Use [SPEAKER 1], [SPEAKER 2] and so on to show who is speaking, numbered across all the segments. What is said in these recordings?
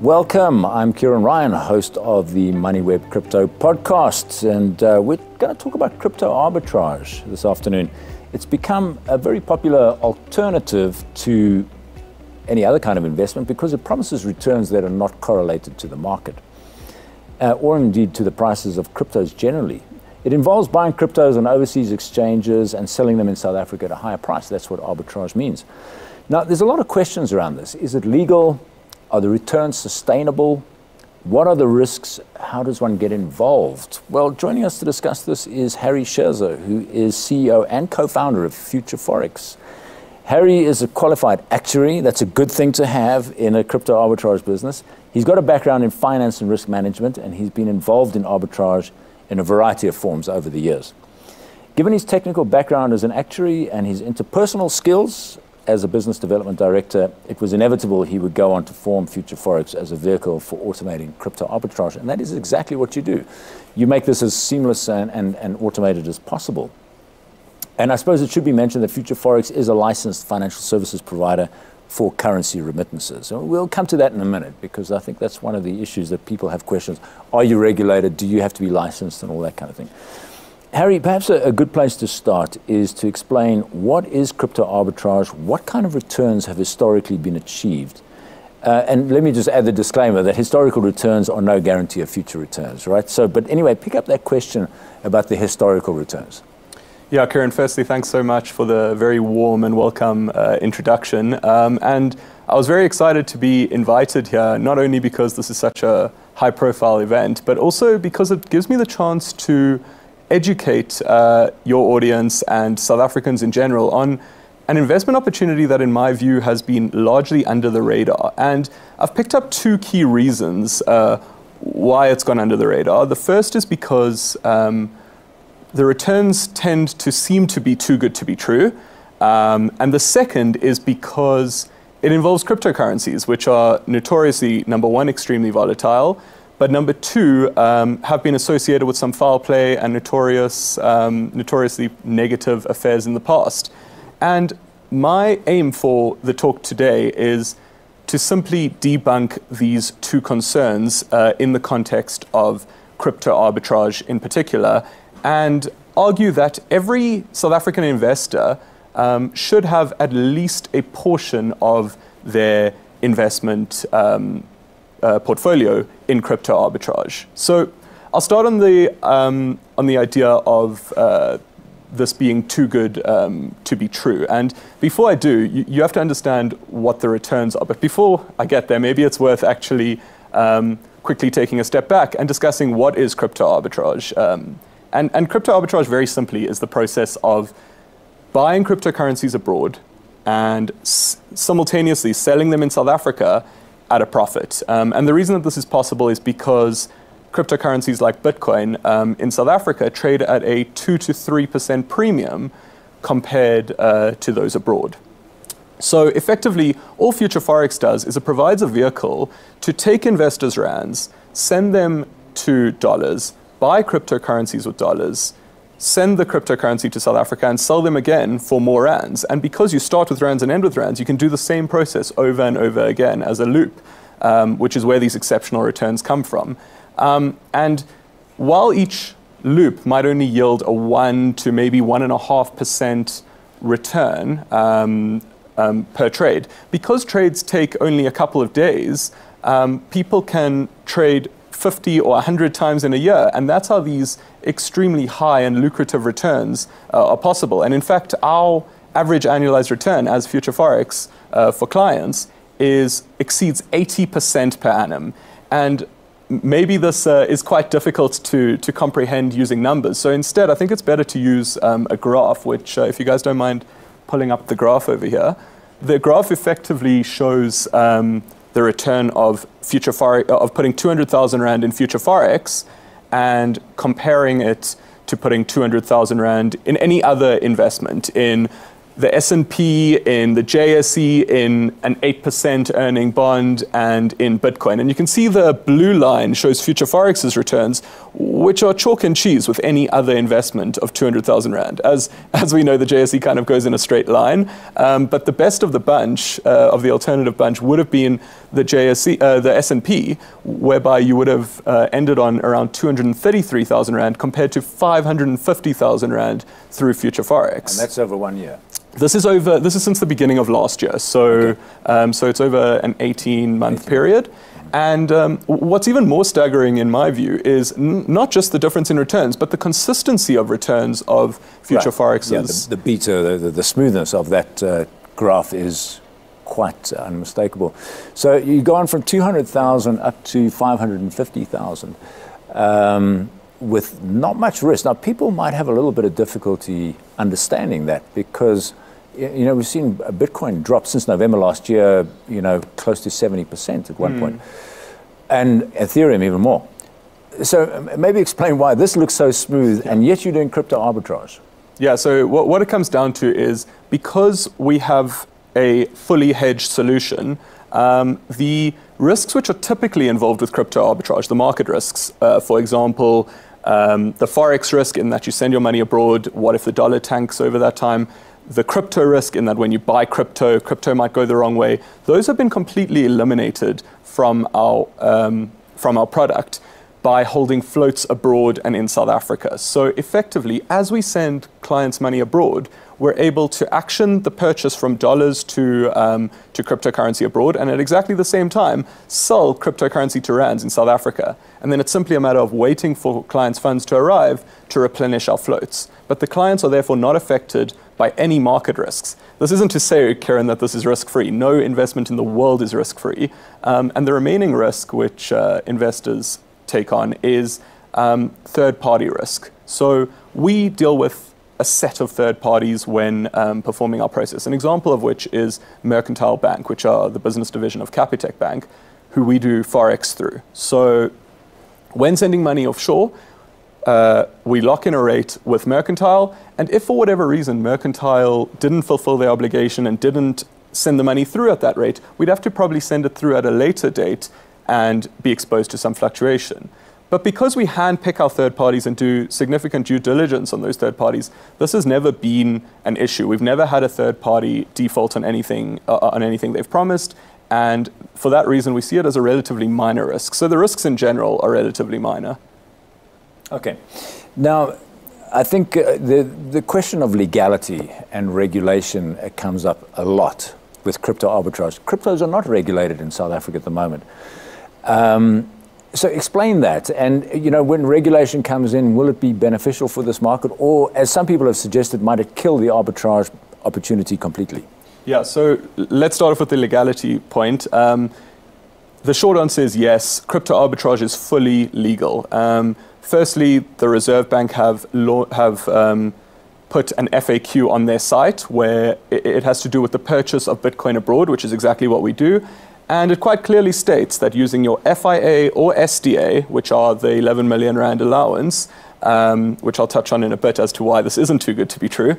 [SPEAKER 1] Welcome, I'm Ciaran Ryan, host of the Moneyweb Crypto Podcast, and we're going to talk about crypto arbitrage this afternoon. It's become a very popular alternative to any other kind of investment because it promises returns that are not correlated to the market, or indeed to the prices of cryptos generally. It involves buying cryptos on overseas exchanges and selling them in South Africa at a higher price. That's what arbitrage means. Now, there's a lot of questions around this. Is it legal? Are the returns sustainable? What are the risks? How does one get involved? Well, joining us to discuss this is Harry Scherzer, who is CEO and co-founder of Future Forex. Harry is a qualified actuary. That's a good thing to have in a crypto arbitrage business. He's got a background in finance and risk management, and he's been involved in arbitrage in a variety of forms over the years. Given his technical background as an actuary and his interpersonal skills as a business development director, it was inevitable he would go on to form Future Forex as a vehicle for automating crypto arbitrage. And that is exactly what you do. You make this as seamless and automated as possible. And I suppose it should be mentioned that Future Forex is a licensed financial services provider for currency remittances. So we'll come to that in a minute, because I think that's one of the issues that people have questions. Are you regulated? Do you have to be licensed? And all that kind of thing. Harry, perhaps a good place to start is to explain what is crypto arbitrage, what kind of returns have historically been achieved. And let me just add the disclaimer that historical returns are no guarantee of future returns, right? So, but anyway, pick up that question about the historical returns.
[SPEAKER 2] Yeah, Ciaran, firstly, thanks so much for the very warm and welcome introduction. And I was very excited to be invited here, not only because this is such a high-profile event, but also because it gives me the chance to educate your audience and South Africans in general on an investment opportunity that, in my view, has been largely under the radar. And I've picked up two key reasons why it's gone under the radar. The first is because the returns tend to seem to be too good to be true. And the second is because it involves cryptocurrencies, which are notoriously, number one, extremely volatile, but number two, have been associated with some foul play and notoriously negative affairs in the past. And my aim for the talk today is to simply debunk these two concerns in the context of crypto arbitrage in particular, and argue that every South African investor should have at least a portion of their investment portfolio in crypto arbitrage. So I'll start on the idea of this being too good to be true. And before I do, you have to understand what the returns are. But before I get there, maybe it's worth actually quickly taking a step back and discussing what is crypto arbitrage. And crypto arbitrage, very simply, is the process of buying cryptocurrencies abroad and simultaneously selling them in South Africa at a profit. And the reason that this is possible is because cryptocurrencies like Bitcoin in South Africa trade at a 2 to 3% premium compared to those abroad. So effectively, all Future Forex does is it provides a vehicle to take investors' rands, send them to dollars, buy cryptocurrencies with dollars, send the cryptocurrency to South Africa and sell them again for more rands. And because you start with rands and end with rands, you can do the same process over and over again as a loop, which is where these exceptional returns come from. And while each loop might only yield a 1 to maybe 1.5% return per trade, because trades take only a couple of days, people can trade 50 or 100 times in a year, and that's how these extremely high and lucrative returns are possible. And in fact, our average annualized return as Future Forex for clients exceeds 80% per annum. And maybe this is quite difficult to comprehend using numbers. So instead, I think it's better to use a graph, which, if you guys don't mind pulling up the graph over here, the graph effectively shows the return of Future Forex, of putting 200,000 Rand in Future Forex and comparing it to putting 200,000 Rand in any other investment, in the S&P, in the JSE, in an 8% earning bond, and in Bitcoin. And you can see the blue line shows Future Forex's returns, which are chalk and cheese with any other investment of 200,000 Rand. As we know, the JSE kind of goes in a straight line, but the best of the bunch, of the alternative bunch, would have been the JSE, the S&P, whereby you would have ended on around 233,000 Rand compared to 550,000 Rand through Future Forex.
[SPEAKER 1] And that's over 1 year.
[SPEAKER 2] This is since the beginning of last year, so so it's over an 18-month period. And what's even more staggering in my view is not just the difference in returns, but the consistency of returns of Future Forexes.
[SPEAKER 1] Yeah, the beta, the smoothness of that graph is quite unmistakable. So you go on from 200,000 up to 550,000 with not much risk. Now, people might have a little bit of difficulty understanding that because we've seen Bitcoin drop since November last year, close to 70% at one point, and Ethereum even more. So maybe explain why this looks so smooth, and yet you're doing crypto arbitrage.
[SPEAKER 2] Yeah, so what it comes down to is because we have a fully hedged solution, the risks which are typically involved with crypto arbitrage, the market risks, for example, the Forex risk in that you send your money abroad, what if the dollar tanks over that time, the crypto risk in that when you buy crypto might go the wrong way. Those have been completely eliminated from our product by holding floats abroad and in South Africa. So effectively, as we send clients money abroad, we're able to action the purchase from dollars to cryptocurrency abroad, and at exactly the same time, sell cryptocurrency to rands in South Africa. And then it's simply a matter of waiting for clients' funds to arrive to replenish our floats. But the clients are therefore not affected by any market risks. This isn't to say, Ciaran, that this is risk-free. No investment in the world is risk-free. And the remaining risk which investors take on is third-party risk. So we deal with a set of third parties when performing our process. An example of which is Mercantile Bank, which are the business division of Capitec Bank, who we do Forex through. So when sending money offshore, we lock in a rate with Mercantile, and if for whatever reason Mercantile didn't fulfill their obligation and didn't send the money through at that rate, we'd have to probably send it through at a later date and be exposed to some fluctuation. But because we handpick our third parties and do significant due diligence on those third parties, this has never been an issue. We've never had a third party default on anything they've promised, and for that reason we see it as a relatively minor risk. So the risks in general are relatively minor.
[SPEAKER 1] Okay. Now, I think the question of legality and regulation comes up a lot with crypto arbitrage. Cryptos are not regulated in South Africa at the moment. So explain that. And, when regulation comes in, will it be beneficial for this market? Or, as some people have suggested, might it kill the arbitrage opportunity completely?
[SPEAKER 2] Yeah, so let's start off with the legality point. The short answer is yes, crypto arbitrage is fully legal. Firstly, the Reserve Bank have put an FAQ on their site where it has to do with the purchase of Bitcoin abroad, which is exactly what we do. And it quite clearly states that using your FIA or SDA, which are the 11 million Rand allowance, which I'll touch on in a bit as to why this isn't too good to be true,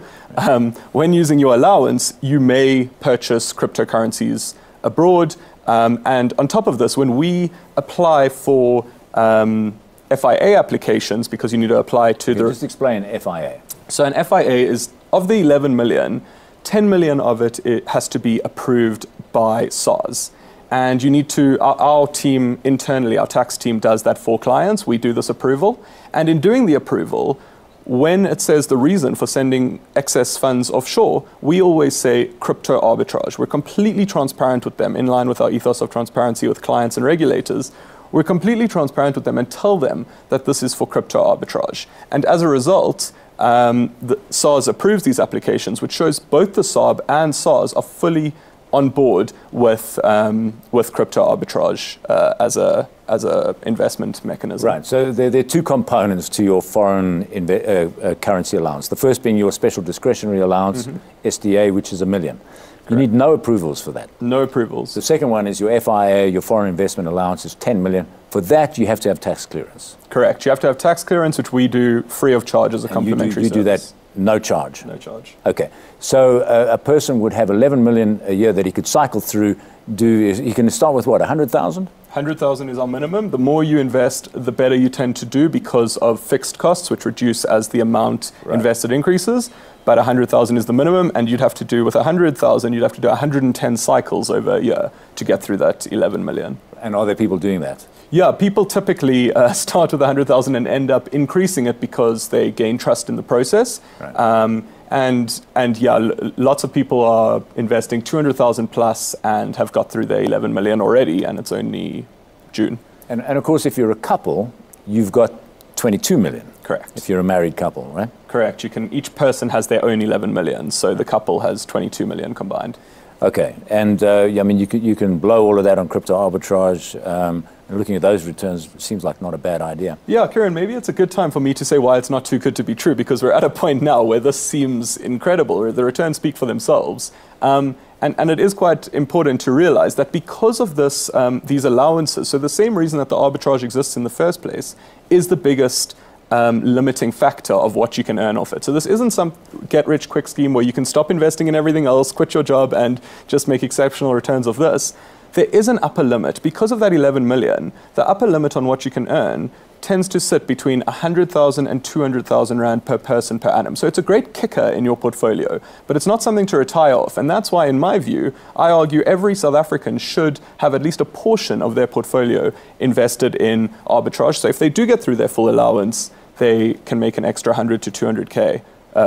[SPEAKER 2] when using your allowance, you may purchase cryptocurrencies abroad. And on top of this, when we apply for FIA applications, because you need to apply to the...
[SPEAKER 1] Just explain FIA.
[SPEAKER 2] So an FIA is, of the 11 million, 10 million of it has to be approved by SARS. And you need to, our team internally, our tax team does that for clients. We do this approval. And in doing the approval, when it says the reason for sending excess funds offshore, we always say crypto arbitrage. We're completely transparent with them, in line with our ethos of transparency with clients and regulators. We're completely transparent with them and tell them that this is for crypto arbitrage. And as a result, the SARS approves these applications, which shows both the SARB and SARS are fully on board with crypto arbitrage as a investment mechanism.
[SPEAKER 1] Right. So there are two components to your foreign currency allowance. The first being your special discretionary allowance, SDA, which is $1 million. You need no approvals for that.
[SPEAKER 2] No approvals.
[SPEAKER 1] The second one is your FIA, your foreign investment allowance, is 10 million. For that, you have to have tax clearance.
[SPEAKER 2] Correct. You have to have tax clearance, which we do free of charge as a complimentary service.
[SPEAKER 1] You do that no charge?
[SPEAKER 2] No charge.
[SPEAKER 1] Okay. So a person would have 11 million a year that he could cycle through. do is you can start with what, 100,000?
[SPEAKER 2] 100,000 is our minimum. The more you invest, the better you tend to do because of fixed costs, which reduce as the amount invested increases. But 100,000 is the minimum, and you'd have to do with 100,000, you'd have to do 110 cycles over a year to get through that 11 million.
[SPEAKER 1] And are there people doing that?
[SPEAKER 2] Yeah, people typically start with 100,000 and end up increasing it because they gain trust in the process.
[SPEAKER 1] Right.
[SPEAKER 2] And yeah, lots of people are investing 200,000 plus and have got through their 11 million already, and it's only June.
[SPEAKER 1] And of course, if you're a couple, you've got 22 million.
[SPEAKER 2] Correct.
[SPEAKER 1] If you're a married couple, right?
[SPEAKER 2] Correct. Each person has their own 11 million, so the couple has 22 million combined.
[SPEAKER 1] Okay, and I mean, you can blow all of that on crypto arbitrage. And looking at those returns seems like not a bad idea.
[SPEAKER 2] Yeah, Ciaran, maybe it's a good time for me to say why it's not too good to be true, because we're at a point now where this seems incredible, where the returns speak for themselves. And it is quite important to realize that because of this, these allowances, so the same reason that the arbitrage exists in the first place is the biggest limiting factor of what you can earn off it. So this isn't some get-rich-quick scheme where you can stop investing in everything else, quit your job, and just make exceptional returns of this. There is an upper limit. Because of that 11 million, the upper limit on what you can earn tends to sit between 100,000 and 200,000 Rand per person per annum. So it's a great kicker in your portfolio, but it's not something to retire off. And that's why, in my view, I argue every South African should have at least a portion of their portfolio invested in arbitrage. So if they do get through their full allowance, they can make an extra 100 to 200K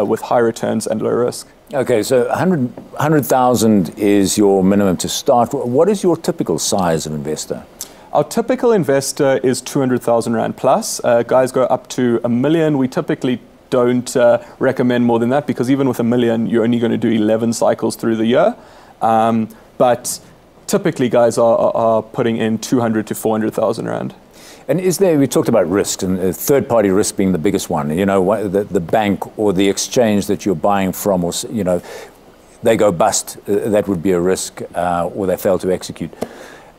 [SPEAKER 2] with high returns and low risk.
[SPEAKER 1] Okay, so 100,000 is your minimum to start. What is your typical size of investor?
[SPEAKER 2] Our typical investor is 200,000 Rand plus. Guys go up to 1 million. We typically don't recommend more than that because even with 1 million, you're only going to do 11 cycles through the year. But typically, guys are putting in 200 to 400,000 Rand.
[SPEAKER 1] And is there, we talked about risks, and third-party risk being the biggest one, you know, the bank or the exchange that you're buying from, or, you know, they go bust, that would be a risk, or they fail to execute.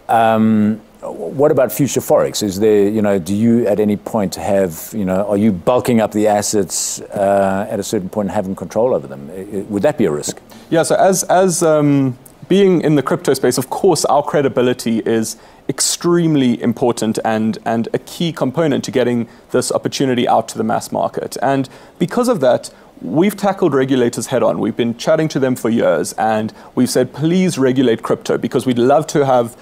[SPEAKER 1] What about Future Forex? Is there, you know, do you at any point have, you know, are you bulking up the assets at a certain point and having control over them? Would that be a risk?
[SPEAKER 2] Yeah, so as being in the crypto space, of course, our credibility is extremely important and a key component to getting this opportunity out to the mass market. And because of that, we've tackled regulators head on. We've been chatting to them for years, and we've said, please regulate crypto, because we'd love to have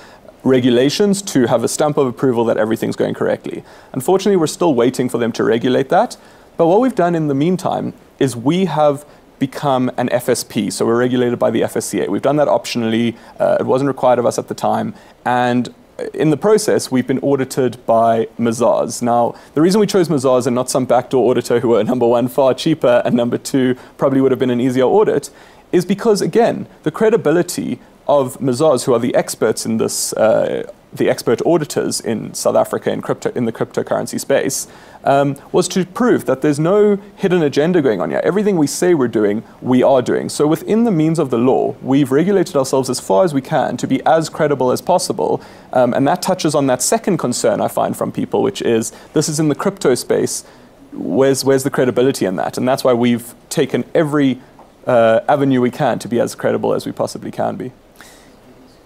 [SPEAKER 2] regulations to have a stamp of approval that everything's going correctly. Unfortunately, we're still waiting for them to regulate that. But what we've done in the meantime is we have become an FSP, so we're regulated by the FSCA. We've done that optionally. It wasn't required of us at the time. And in the process, we've been audited by Mazars. Now, the reason we chose Mazars and not some backdoor auditor who were, number one, far cheaper, and number two, probably would have been an easier audit, is because, again, the credibility of Mazars, who are the experts in this, the expert auditors in South Africa in the cryptocurrency space, was to prove that there's no hidden agenda going on here. Everything we say we're doing, we are doing. So within the means of the law, we've regulated ourselves as far as we can to be as credible as possible. And that touches on that second concern I find from people, which is this is in the crypto space. Where's the credibility in that? And that's why we've taken every avenue we can to be as credible as we possibly can be.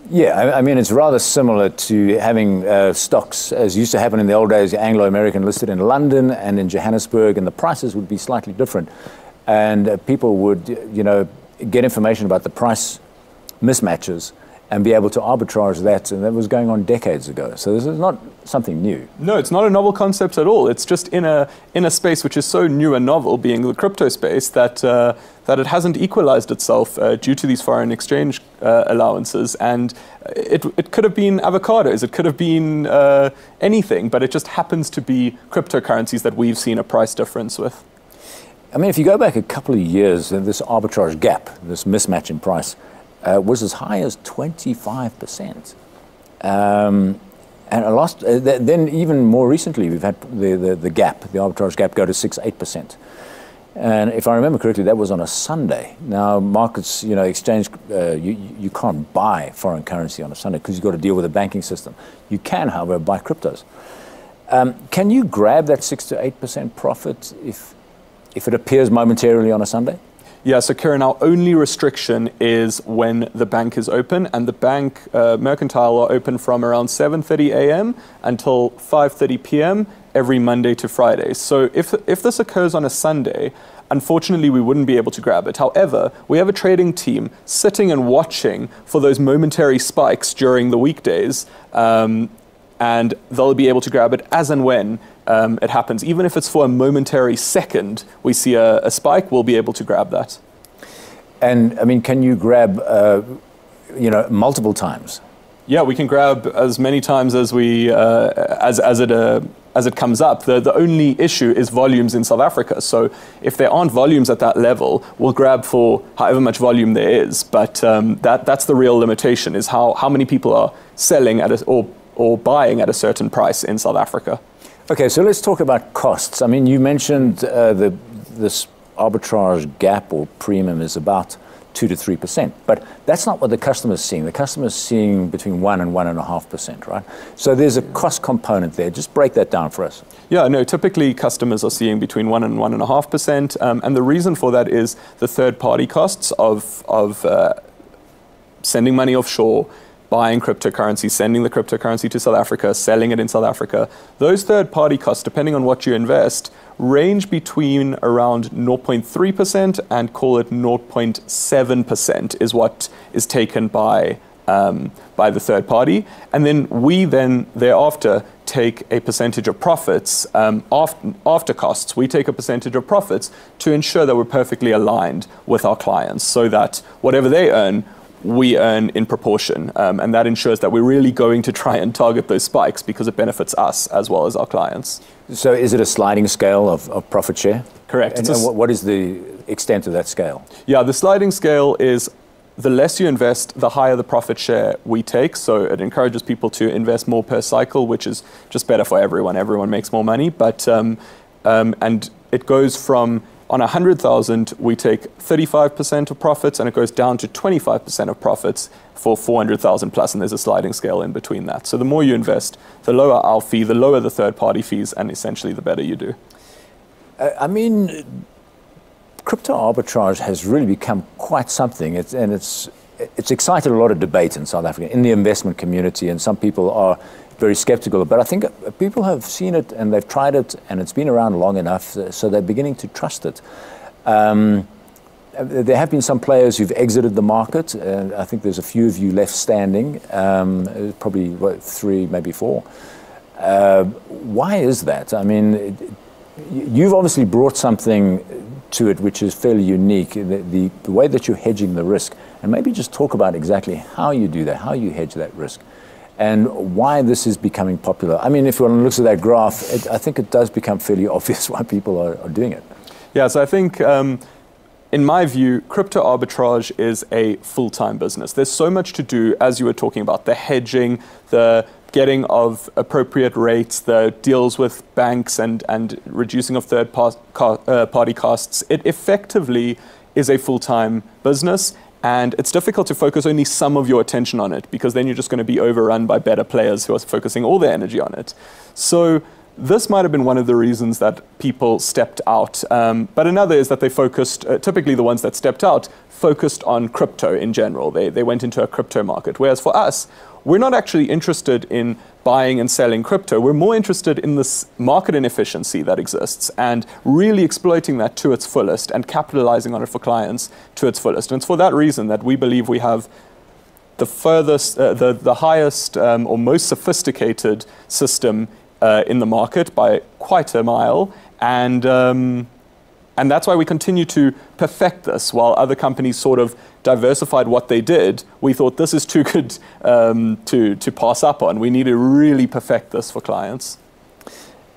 [SPEAKER 1] Yeah, I mean, it's rather similar to having stocks, as used to happen in the old days, Anglo-American listed in London and in Johannesburg, and the prices would be slightly different. And people would, you know, get information about the price mismatches and be able to arbitrage that, and that was going on decades ago. So this is not something new. No,
[SPEAKER 2] it's not a novel concept at all. It's just in a space which is so new and novel, being the crypto space, that that it hasn't equalized itself due to these foreign exchange allowances. And it could have been avocados, it could have been anything, but it just happens to be cryptocurrencies that we've seen a price difference with.
[SPEAKER 1] I mean, if you go back a couple of years, this arbitrage gap, this mismatch in price, was as high as 25%. And then even more recently, we've had the gap, the arbitrage gap, go to 6-8%. And if I remember correctly, that was on a Sunday. Now, markets, you know, exchange, you can't buy foreign currency on a Sunday because you've got to deal with the banking system. You can, however, buy cryptos. Can you grab that 6 to 8% profit if it appears momentarily on a Sunday?
[SPEAKER 2] Yeah, so Ciaran, our only restriction is when the bank is open, and the bank, Mercantile, are open from around 7:30 a.m. until 5:30 p.m. every Monday to Friday. So if this occurs on a Sunday, unfortunately, we wouldn't be able to grab it. However, we have a trading team sitting and watching for those momentary spikes during the weekdays, and they'll be able to grab it as and when it happens. Even if it's for a momentary second, we see a spike, we'll be able to grab that.
[SPEAKER 1] And I mean, can you grab, multiple times?
[SPEAKER 2] Yeah, we can grab as many times as we as it comes up. The only issue is volumes in South Africa. So if there aren't volumes at that level, we'll grab for however much volume there is. But that's the real limitation, is how many people are selling at or buying at a certain price in South Africa.
[SPEAKER 1] Okay, so let's talk about costs. I mean, you mentioned this arbitrage gap or premium is about 2 to 3%, but that's not what the customer's seeing. The customer's seeing between 1 and 1.5%, right? So there's a cost component there. Just break that down for us.
[SPEAKER 2] Yeah, no, typically customers are seeing between 1 and 1.5%, and the reason for that is the third-party costs of sending money offshore, buying cryptocurrency, sending the cryptocurrency to South Africa, selling it in South Africa. Those third-party costs, depending on what you invest, range between around 0.3% and call it 0.7% is what is taken by the third party. And then we thereafter take a percentage of profits after costs. We take a percentage of profits to ensure that we're perfectly aligned with our clients so that whatever they earn, we earn in proportion, and that ensures that we're really going to try and target those spikes because it benefits us as well as our clients.
[SPEAKER 1] So is it a sliding scale of profit share?
[SPEAKER 2] Correct.
[SPEAKER 1] And what is the extent of that scale?
[SPEAKER 2] Yeah, the sliding scale is the less you invest, the higher the profit share we take. So it encourages people to invest more per cycle, which is just better for everyone. Everyone makes more money, but and it goes from, on 100,000, we take 35% of profits, and it goes down to 25% of profits for 400,000 plus, and there's a sliding scale in between that. So the more you invest, the lower our fee, the lower the third-party fees, and essentially the better you do.
[SPEAKER 1] I mean, crypto arbitrage has really become quite something, it's excited a lot of debate in South Africa, in the investment community, and some people are very skeptical, but I think people have seen it and they've tried it and it's been around long enough, so they're beginning to trust it. There have been some players who've exited the market. I think there's a few of you left standing, probably 3, maybe 4. Why is that? I mean, you've obviously brought something to it which is fairly unique, the way that you're hedging the risk, and maybe just talk about exactly how you do that, how you hedge that risk, and why this is becoming popular. I mean, if one looks at that graph, I think it does become fairly obvious why people are doing it. Yeah,
[SPEAKER 2] so I think, in my view, crypto arbitrage is a full-time business. There's so much to do, as you were talking about, the hedging, the getting of appropriate rates, the deals with banks and reducing of third-party costs. It effectively is a full-time business. And it's difficult to focus only some of your attention on it, because then you're just going to be overrun by better players who are focusing all their energy on it. So this might have been one of the reasons that people stepped out. But another is that they focused, typically the ones that stepped out, focused on crypto in general. They went into a crypto market. Whereas for us, we're not actually interested in buying and selling crypto. We're more interested in this market inefficiency that exists and really exploiting that to its fullest and capitalizing on it for clients to its fullest. And it's for that reason that we believe we have the furthest, the highest or most sophisticated system in the market by quite a mile. And that's why we continue to perfect this. While other companies sort of diversified what they did, we thought this is too good to pass up on. We need to really perfect this for clients.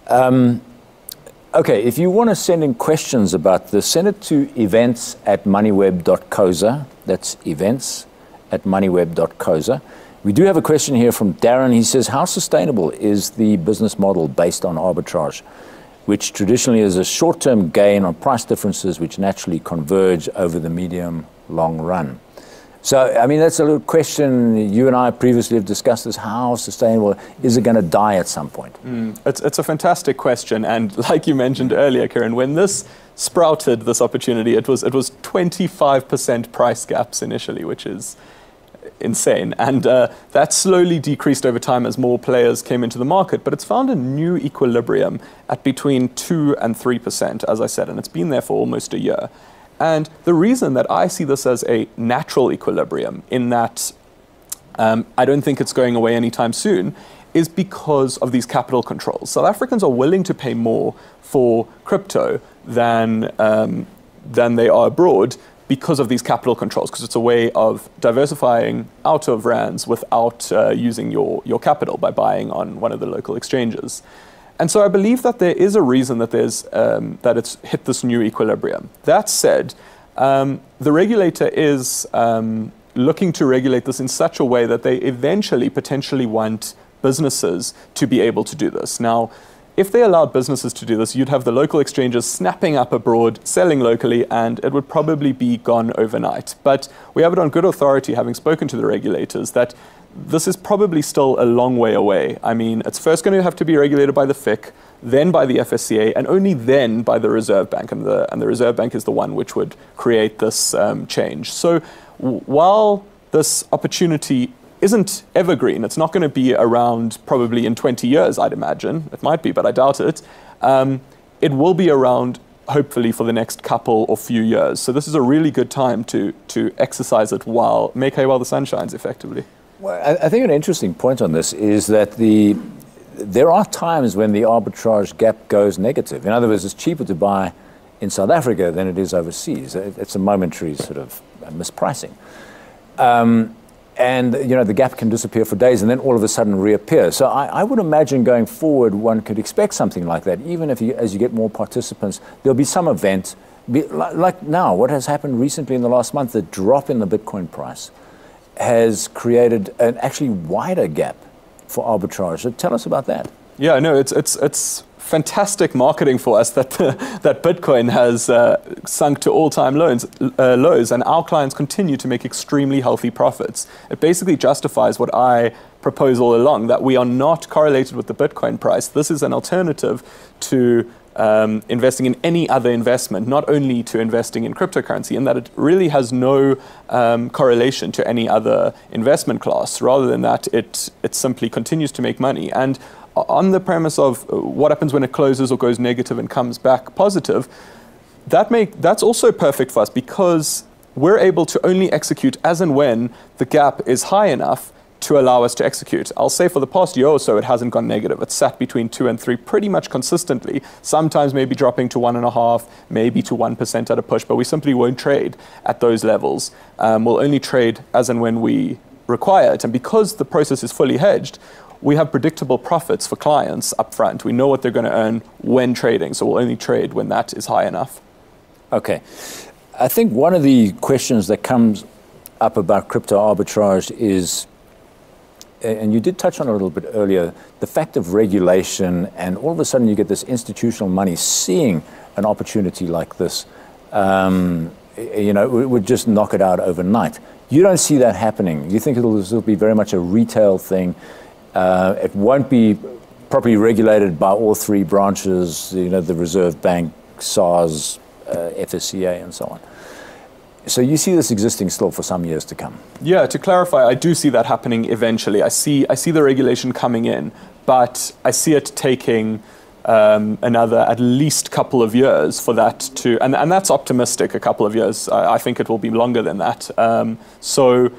[SPEAKER 1] Okay, if you want to send in questions about this, send it to events@moneyweb.coza. That's events@moneyweb.coza. We do have a question here from Darren. He says, how sustainable is the business model based on arbitrage, which traditionally is a short-term gain on price differences which naturally converge over the medium-long run? So, I mean, that's a little question you and I previously have discussed, is how sustainable is it going to die at some point?
[SPEAKER 2] It's a fantastic question, and like you mentioned earlier, Ciaran, when this sprouted this opportunity, it was 25% price gaps initially, which is insane. And that slowly decreased over time as more players came into the market, but it's found a new equilibrium at between 2 and 3%, as I said, and it's been there for almost a year. And the reason that I see this as a natural equilibrium, in that I don't think it's going away anytime soon, is because of these capital controls. South Africans are willing to pay more for crypto than they are abroad, because of these capital controls, because it's a way of diversifying out of rands without using your capital by buying on one of the local exchanges. And so I believe that there is a reason that that it's hit this new equilibrium. That said, the regulator is looking to regulate this in such a way that they eventually potentially want businesses to be able to do this. Now, if they allowed businesses to do this, you'd have the local exchanges snapping up abroad, selling locally, and it would probably be gone overnight. But we have it on good authority, having spoken to the regulators, that this is probably still a long way away. I mean, it's first going to have to be regulated by the FIC, then by the FSCA, and only then by the Reserve Bank. And the Reserve Bank is the one which would create this change. So while this opportunity isn't evergreen, it's not going to be around probably in 20 years, I'd imagine. It might be, but I doubt it. It will be around, hopefully, for the next couple or few years. So this is a really good time to exercise it make hay while the sun shines, effectively.
[SPEAKER 1] Well, I think an interesting point on this is that there are times when the arbitrage gap goes negative. In other words, it's cheaper to buy in South Africa than it is overseas. It's a momentary sort of mispricing. And the gap can disappear for days and then all of a sudden reappear. So I would imagine going forward, one could expect something like that. Even as you get more participants, there'll be some event, like now, what has happened recently in the last month, the drop in the Bitcoin price has created an actually wider gap for arbitrage. So tell us about that.
[SPEAKER 2] Yeah, no, it's fantastic marketing for us that that Bitcoin has sunk to all-time lows, and our clients continue to make extremely healthy profits. It basically justifies what I propose all along, that we are not correlated with the Bitcoin price. This is an alternative to investing in any other investment, not only to investing in cryptocurrency, in that it really has no correlation to any other investment class. Rather than that, it simply continues to make money. And on the premise of what happens when it closes or goes negative and comes back positive, that's also perfect for us, because we're able to only execute as and when the gap is high enough to allow us to execute. I'll say for the past year or so, it hasn't gone negative. It's sat between 2 and 3 pretty much consistently, sometimes maybe dropping to 1.5%, maybe to 1% at a push, but we simply won't trade at those levels. We'll only trade as and when we require it. And because the process is fully hedged, we have predictable profits for clients up front. We know what they're going to earn when trading, so we'll only trade when that is high enough.
[SPEAKER 1] Okay. I think one of the questions that comes up about crypto arbitrage is, and you did touch on it a little bit earlier, the fact of regulation, and all of a sudden you get this institutional money seeing an opportunity like this. It would just knock it out overnight. You don't see that happening. You think it'll be very much a retail thing. It won't be properly regulated by all 3 branches, the Reserve Bank, SARS, FSCA, and so on. So you see this existing still for some years to come?
[SPEAKER 2] Yeah, to clarify, I do see that happening eventually. I see the regulation coming in, but I see it taking another at least couple of years for that to, and that's optimistic, a couple of years. I think it will be longer than that. So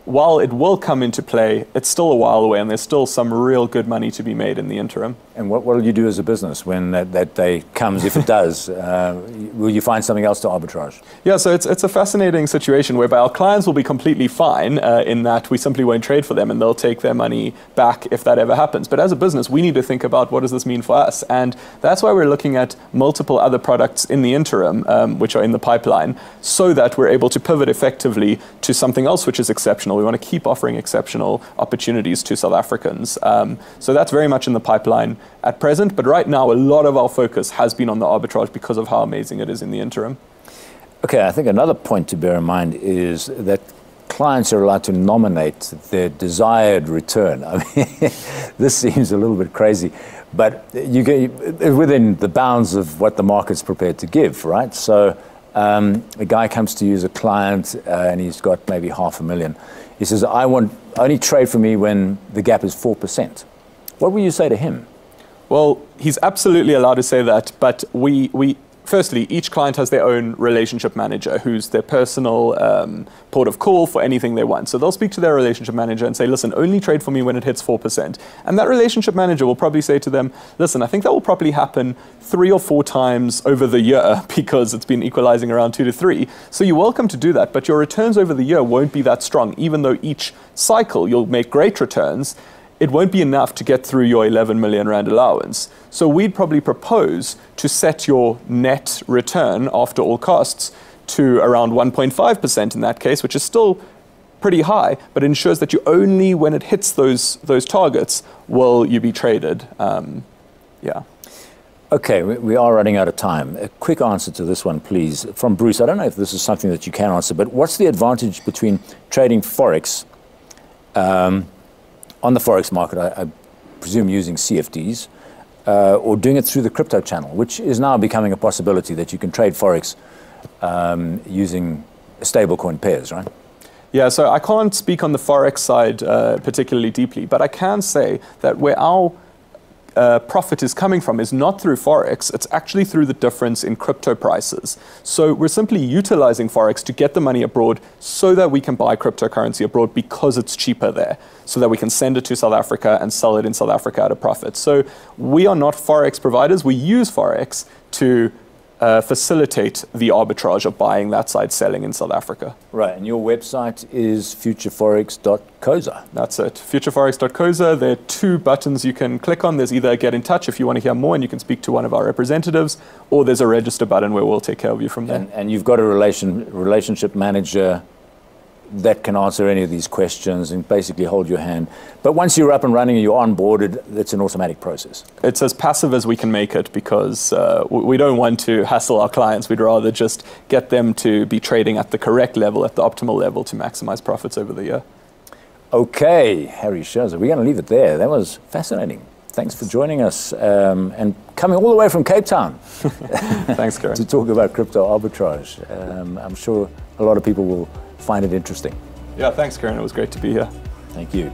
[SPEAKER 2] while it will come into play, it's still a while away, and there's still some real good money to be made in the interim.
[SPEAKER 1] And what will you do as a business when that day comes, if it does? Will you find something else to arbitrage?
[SPEAKER 2] Yeah, so it's a fascinating situation whereby our clients will be completely fine in that we simply won't trade for them, and they'll take their money back if that ever happens. But as a business, we need to think about, what does this mean for us? And that's why we're looking at multiple other products in the interim, which are in the pipeline, so that we're able to pivot effectively to something else which is exceptional. We want to keep offering exceptional opportunities to South Africans. So that's very much in the pipeline at present, but right now a lot of our focus has been on the arbitrage because of how amazing it is in the interim.
[SPEAKER 1] Okay, I think another point to bear in mind is that clients are allowed to nominate their desired return. I mean, this seems a little bit crazy, but you get within the bounds of what the market's prepared to give, right? So a guy comes to you as a client and he's got maybe $500,000. He says, I want only trade for me when the gap is 4%. What will you say to him?
[SPEAKER 2] Well, he's absolutely allowed to say that, but firstly, each client has their own relationship manager who's their personal port of call for anything they want. So they'll speak to their relationship manager and say, listen, only trade for me when it hits 4%. And that relationship manager will probably say to them, listen, I think that will probably happen 3 or 4 times over the year because it's been equalizing around 2 to 3. So you're welcome to do that, but your returns over the year won't be that strong. Even though each cycle you'll make great returns, it won't be enough to get through your 11 million rand allowance. So we'd probably propose to set your net return after all costs to around 1.5% in that case, which is still pretty high, but ensures that you only when it hits those targets will you be traded. Yeah.
[SPEAKER 1] Okay, we are running out of time. A quick answer to this one, please, from Bruce. I don't know if this is something that you can answer, but what's the advantage between trading Forex on the Forex market, I presume using CFDs, or doing it through the crypto channel, which is now becoming a possibility that you can trade Forex using stablecoin pairs, right?
[SPEAKER 2] Yeah, so I can't speak on the Forex side particularly deeply, but I can say that where our profit is coming from is not through Forex, it's actually through the difference in crypto prices. So we're simply utilizing Forex to get the money abroad so that we can buy cryptocurrency abroad because it's cheaper there, so that we can send it to South Africa and sell it in South Africa at a profit. So we are not Forex providers, we use Forex to facilitate the arbitrage of buying that side, selling in South Africa.
[SPEAKER 1] Right, and your website is futureforex.coza.
[SPEAKER 2] That's it, futureforex.coza. There are 2 buttons you can click on. There's either get in touch if you want to hear more and you can speak to one of our representatives, or there's a register button where we'll take care of you from there.
[SPEAKER 1] And you've got a relationship manager that can answer any of these questions and basically hold your hand. But once you're up and running and you're onboarded, it's an automatic process.
[SPEAKER 2] It's as passive as we can make it because we don't want to hassle our clients. We'd rather just get them to be trading at the correct level, at the optimal level to maximize profits over the year.
[SPEAKER 1] Okay, Harry Scherzer, we're going to leave it there. That was fascinating. Thanks for joining us and coming all the way from Cape Town.
[SPEAKER 2] Thanks, Ciaran.
[SPEAKER 1] To talk about crypto arbitrage. I'm sure a lot of people will find it interesting.
[SPEAKER 2] Yeah, thanks, Ciaran. It was great to be here.
[SPEAKER 1] Thank you.